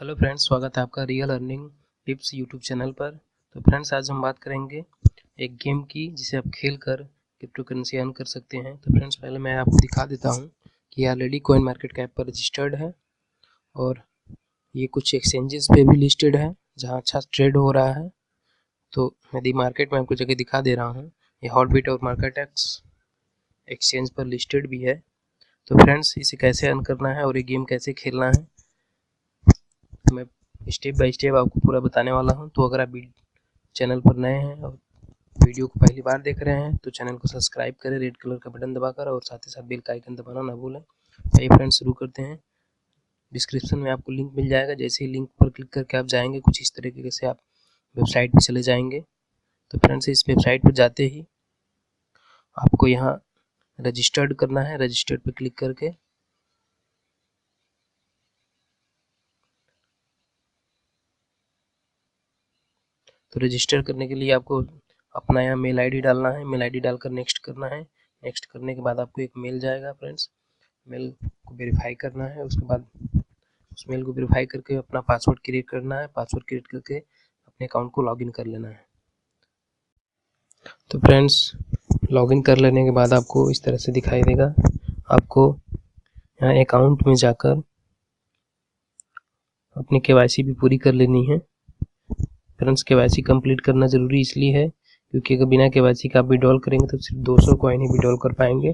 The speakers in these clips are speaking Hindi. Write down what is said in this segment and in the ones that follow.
हेलो फ्रेंड्स, स्वागत है आपका real earning tips YouTube channel पर। तो फ्रेंड्स, आज हम बात करेंगे एक गेम की जिसे आप खेल कर क्रिप्टो करेंसी अर्न कर सकते हैं। तो फ्रेंड्स, पहले मैं आपको दिखा देता हूं कि ये ऑलरेडी कॉइन मार्केट कैप पर रजिस्टर्ड है और ये कुछ एक्सचेंजेस पे भी लिस्टेड है जहां अच्छा ट्रेड हो रहा है। तो यदि मार्केट में आपको जगह दिखा दे रहा हूँ, ये हॉटबिट और मार्केट एक्स एक्सचेंज पर लिस्टेड भी है। तो फ्रेंड्स, इसे कैसे अर्न करना है और ये गेम कैसे खेलना है मैं स्टेप बाय स्टेप आपको पूरा बताने वाला हूं। तो अगर आप चैनल पर नए हैं और वीडियो को पहली बार देख रहे हैं तो चैनल को सब्सक्राइब करें रेड कलर का बटन दबाकर, और साथ ही साथ बेल का आइकन दबाना ना भूलें। आइए फ्रेंड्स, शुरू करते हैं। डिस्क्रिप्शन में आपको लिंक मिल जाएगा, जैसे ही लिंक पर क्लिक करके आप जाएंगे कुछ इस तरीके से आप वेबसाइट पर चले जाएंगे। तो फ्रेंड्स, इस वेबसाइट पर जाते ही आपको यहाँ रजिस्टर्ड करना है। रजिस्टर्ड पर क्लिक करके तो रजिस्टर करने के लिए आपको अपना यहाँ मेल आईडी डालना है। मेल आईडी डालकर नेक्स्ट करना है। नेक्स्ट करने के बाद आपको एक मेल जाएगा। फ्रेंड्स, मेल को वेरीफाई करना है। उसके बाद उस मेल को वेरीफाई करके अपना पासवर्ड क्रिएट करना है। पासवर्ड क्रिएट करके अपने अकाउंट को लॉगिन कर लेना है। तो फ्रेंड्स, लॉगिन कर लेने के बाद आपको इस तरह से दिखाई देगा। आपको यहाँ अकाउंट में जाकर अपनी केवाईसी भी पूरी कर लेनी है। फ्रेंड्स, केवाईसी कंप्लीट करना ज़रूरी इसलिए है क्योंकि अगर बिना केवाईसी का आप विड्रॉल करेंगे तो सिर्फ 200 कॉइन ही विड्रॉल कर पाएंगे।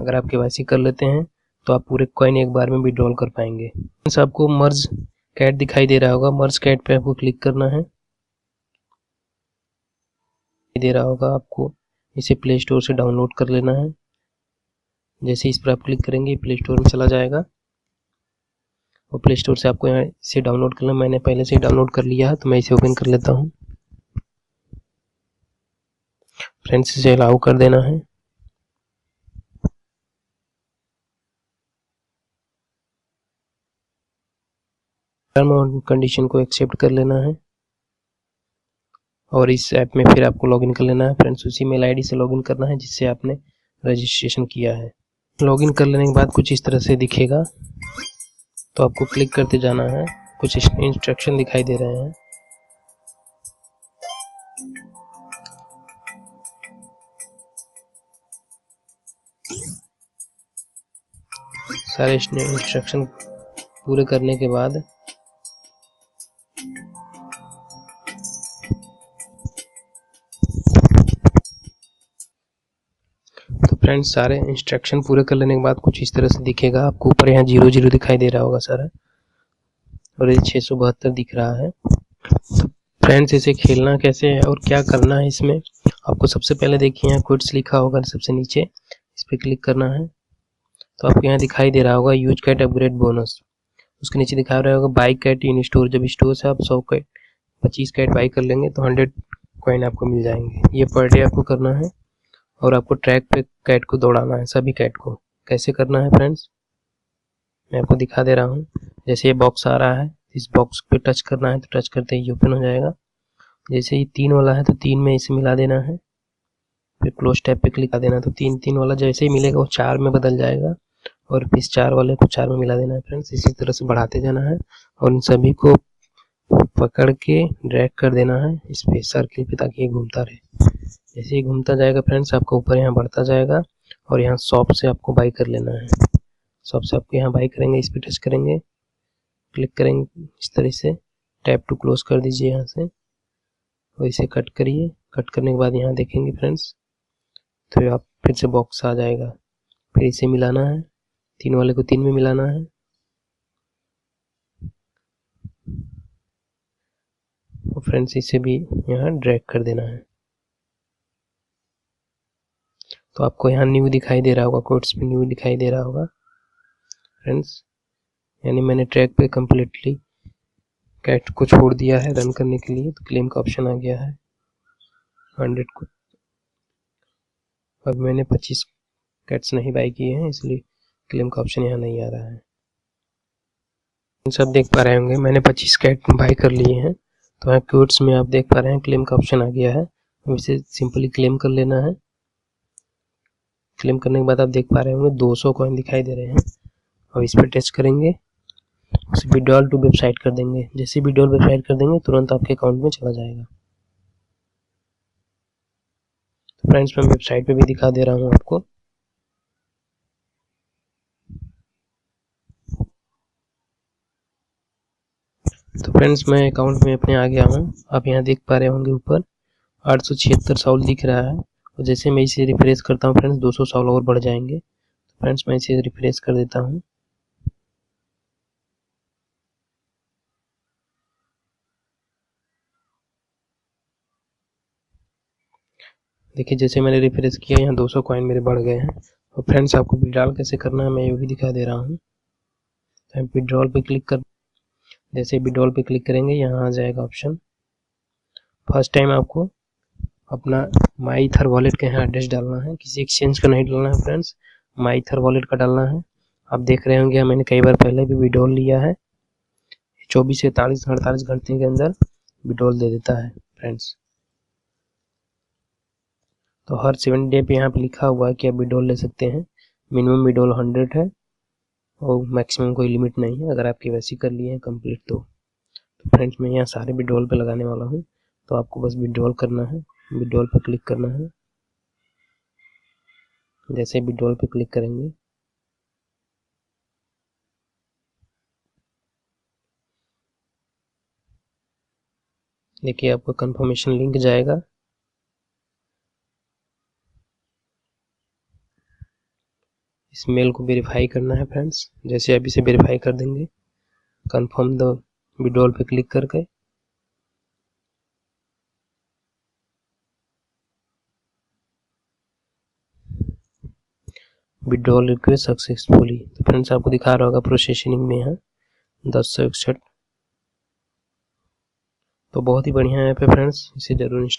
अगर आप केवाईसी कर लेते हैं तो आप पूरे कॉइन एक बार में विड्रॉल कर पाएंगे। फ्रेंड्स, आपको मर्ज कैट दिखाई दे रहा होगा। मर्ज कैट पे आपको क्लिक करना है। दे रहा होगा आपको, इसे प्ले स्टोर से डाउनलोड कर लेना है। जैसे इस पर आप क्लिक करेंगे प्ले स्टोर में चला जाएगा और प्ले स्टोर से आपको यहाँ इसे डाउनलोड करना। मैंने पहले से ही डाउनलोड कर लिया है तो मैं इसे ओपन कर लेता हूँ। फ्रेंड्स, इसे अलाउ कर देना है। टर्म और कंडीशन को एक्सेप्ट कर लेना है और इस ऐप में फिर आपको लॉगिन कर लेना है। फ्रेंड्स, उसी मेल आईडी से लॉगिन करना है जिससे आपने रजिस्ट्रेशन किया है। लॉगिन कर लेने के बाद कुछ इस तरह से दिखेगा, तो आपको क्लिक करते जाना है। कुछ इंस्ट्रक्शन दिखाई दे रहे हैं। सारे इंस्ट्रक्शन पूरे करने के बाद फ्रेंड्स, सारे इंस्ट्रक्शन पूरे कर लेने के बाद कुछ इस तरह से दिखेगा। आपको ऊपर यहाँ 00 दिखाई दे रहा होगा सारा, और ये 672 दिख रहा है। तो फ्रेंड्स, इसे खेलना कैसे है और क्या करना है इसमें, आपको सबसे पहले देखिए यहाँ क्विट्स लिखा होगा सबसे नीचे, इस पर क्लिक करना है। तो आपको यहाँ दिखाई दे रहा होगा यूज कैट अपग्रेड बोनस। उसके नीचे दिखा रहा होगा बाई कैट इन स्टोर। जब स्टोर से आप 100 कैट 25 कैट बाई कर लेंगे तो 100 कॉइन आपको मिल जाएंगे। ये पर डे आपको करना है और आपको ट्रैक पे कैट को दौड़ाना है, सभी कैट को। कैसे करना है फ्रेंड्स, मैं आपको दिखा दे रहा हूँ। जैसे ये बॉक्स आ रहा है, इस बॉक्स पे टच करना है, तो टच करते ही ओपन हो जाएगा। जैसे ये 3 वाला है तो 3 में इसे मिला देना है, फिर क्लोज टैब पे क्लिक कर देना। तो 3 वाला जैसे ही मिलेगा वो 4 में बदल जाएगा और फिर 4 वाले को 4 में मिला देना है। फ्रेंड्स, इसी तरह से बढ़ाते जाना है और इन सभी को पकड़ के ड्रैग कर देना है इस पे सर्किल पे, ताकि ये घूमता रहे। जैसे ही घूमता जाएगा फ्रेंड्स, आपको ऊपर यहाँ बढ़ता जाएगा और यहाँ शॉप से आपको बाई कर लेना है। शॉप से आपको यहाँ बाई करेंगे, इस पर टच करेंगे, क्लिक करेंगे इस तरह से, टैप टू क्लोज कर दीजिए यहाँ से और इसे कट करिए। कट करने के बाद यहाँ देखेंगे फ्रेंड्स, तो आप फिर से बॉक्स आ जाएगा। फिर इसे मिलाना है, 3 वाले को 3 में मिलाना है और फ्रेंड्स इसे भी यहाँ ड्रैग कर देना है। तो आपको यहाँ न्यू दिखाई दे रहा होगा, कोड्स पे न्यू दिखाई दे रहा होगा फ्रेंड्स, यानी मैंने ट्रैक पे कम्प्लीटली कैट को छोड़ दिया है रन करने के लिए। तो क्लेम का ऑप्शन आ गया है 100 को। अब मैंने 25 कैट्स नहीं बाई किए हैं, इसलिए क्लेम का ऑप्शन यहाँ नहीं आ रहा है। सब देख पा रहे होंगे मैंने 25 कैट बाई कर लिए हैं। तो यहाँ कोड्स में आप देख पा रहे हैं क्लेम का ऑप्शन आ गया है। अब इसे सिंपली क्लेम कर लेना है। क्लेम करने के बाद आप देख पा रहे होंगे 200 कॉइन दिखाई दे रहे हैं और इस पर टच करेंगे उसे विड्रॉल टू वेबसाइट कर देंगे। जैसे विड्रॉल वेबसाइट कर देंगे तुरंत आपके अकाउंट में चला जाएगा। तो फ्रेंड्स मैं वेबसाइट पे भी दिखा दे रहा हूँ आपको। तो फ्रेंड्स मैं अकाउंट में अपने आ गया हूँ। आप यहाँ देख पा रहे होंगे ऊपर 876 साउल दिख रहा है, और जैसे मैं इसे रिफ्रेश करता हूँ फ्रेंड्स 200 साउल और बढ़ जाएंगे। तो फ्रेंड्स मैं इसे रिफ्रेश कर देता हूँ। देखिए जैसे मैंने रिफ्रेश किया यहाँ 200 कॉइन मेरे बढ़ गए हैं। और फ्रेंड्स आपको विड्रॉल कैसे करना है मैं ये भी दिखा दे रहा हूँ। तो विड्रॉल पे क्लिक कर, जैसे विड्रॉल पे क्लिक करेंगे यहाँ आ जाएगा ऑप्शन। फर्स्ट टाइम आपको अपना माई ईथर वॉलेट का यहाँ एड्रेस डालना है, किसी एक्सचेंज का नहीं डालना है फ्रेंड्स, माई ईथर वॉलेट का डालना है। आप देख रहे होंगे मैंने कई बार पहले भी विड्रॉल लिया है, 24 से 48 घंटे के अंदर विड्रॉल दे देता है फ्रेंड्स। तो हर 7 डे पे यहाँ पे लिखा हुआ है कि आप विड्रॉल ले सकते हैं। मिनिमम विड्रॉल 100 है और मैक्सिमम कोई लिमिट नहीं है। अगर आप केवाईसी कर लिए हैं कंप्लीट तो फ्रेंड्स मैं यहाँ सारे विड्रॉल पे लगाने वाला हूँ। तो आपको बस विड्रॉल करना है, विड्रॉल पे क्लिक करना है। जैसे विड्रॉल पे क्लिक करेंगे देखिए आपको कंफर्मेशन लिंक जाएगा। इस मेल को वेरीफाई करना है फ्रेंड्स। जैसे आप इसे वेरीफाई कर देंगे कंफर्म द विड्रॉल पे क्लिक करके विड्रॉल रिक्वेस्ट सक्सेसफुली। तो फ्रेंड्स आपको दिखा रहा होगा प्रोसेसिंग में है 1061। तो बहुत ही बढ़िया ऐप है फ्रेंड्स, इसे जरूर इंस्टॉल